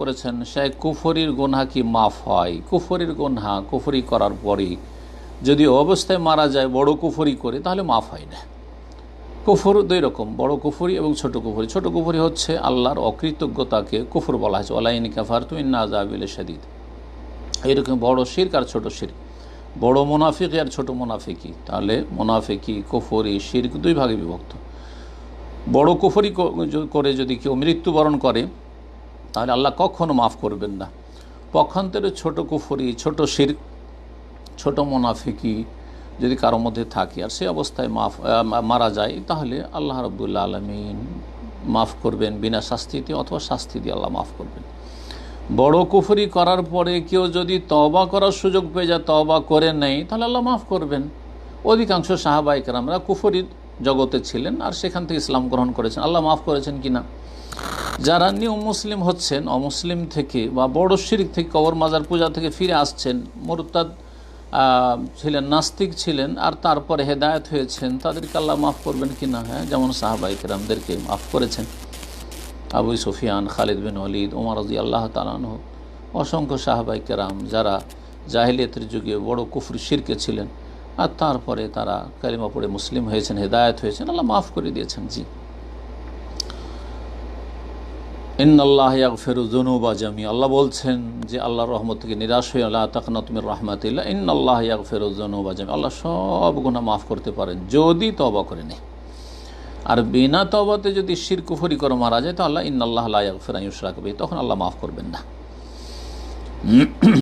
করেছেন, শেখ কুফরির গুনাহ কি মাফ হয়? কুফরির গুনাহ, কুফরি করার পরে যদি অবস্থায় মারা যায় বড় কুফরি করে, তাহলে মাফ হয় না। কুফর দুই রকম, বড় কুফরি এবং ছোট কুফরি। ছোট কুফরি হচ্ছে আল্লাহর অকৃতজ্ঞতাকে কুফর বলা হয়েছে, ওয়ালাইন কাফারতু ইন্না আযাবি লাশাদীদ। এরকম বড় শিরক আর ছোট শিরক, বড় মুনাফিক আর ছোট মুনাফিকি। তাহলে মুনাফিকি, কুফরি, শিরক দুই ভাগে বিভক্ত। বড় কুফরি করে যদি কেউ মৃত্যুবরণ করে, তাহলে আল্লাহ কখনো মাফ করবেন না। পক্ষান্তরে ছোট কুফরি, ছোট শিরক, ছোট মুনাফিকি যদি কারোর মধ্যে থাকে আর সে অবস্থায় মারা যায়, তাহলে আল্লাহ রাব্বুল আলামিন মাফ করবেন বিনা শাস্তিতে, অথবা শাস্তি দিয়ে আল্লাহ মাফ করবেন। বড় কুফরি করার পরে কেউ যদি তওবা করার সুযোগ পেয়ে যায়, তওবা করে নেই, তাহলে আল্লাহ মাফ করবেন। অধিকাংশ সাহাবায়ে কেরামরা কুফরির জগতে ছিলেন আর সেখান থেকে ইসলাম গ্রহণ করেছেন, আল্লাহ মাফ করেছেন কিনা। যারা নিউ মুসলিম হচ্ছেন, অমুসলিম থেকে বা বড় শিরক থেকে, কবর মাজার পূজা থেকে ফিরে আসছেন, মুরতাদ ছিলেন, নাস্তিক ছিলেন, আর তারপরে হেদায়েত হয়েছেন, তাদেরকে আল্লাহ মাফ করবেন কিনা। হ্যাঁ, যেমন সাহাবায়ে কেরামদেরকে মাফ করেছেন, আবু সুফিয়ান, খালিদ বিন ওয়ালিদ, ওমর রাদিয়াল্লাহু তাআলা আনহু, অসংখ্য সাহাবায়ে কেরাম যারা জাহেলিয়াতের যুগে বড় কুফর শিরকে ছিলেন আর তারপরে তারা কালিমা পড়ে মুসলিম হয়েছেন, হেদায়েত হয়েছেন, আল্লাহ মাফ করে দিয়েছেন। জি, ইন্নাল্লাহ ইয়াগফিরু যুনুবা জামিআ। আল্লাহ বলছেন যে আল্লাহর রহমত থেকে নিরাশ হয়ে লা তাকনাতু মির রাহমাতিল্লাহ, ইন্নাল্লাহ ইয়াগফিরু যুনুবা জামিআ। আল্লাহ সব গুনাহ মাফ করতে পারেন যদি তওবা করে নেয়। আর বিনা তওবাতে যদি শিরক কুফরি করে মারা যায়, তো আল্লাহ ইন্নাল্লাহ লা ইয়াগফিরু আন ইউশরাকা বিহি, তখন আল্লাহ মাফ করবেন না।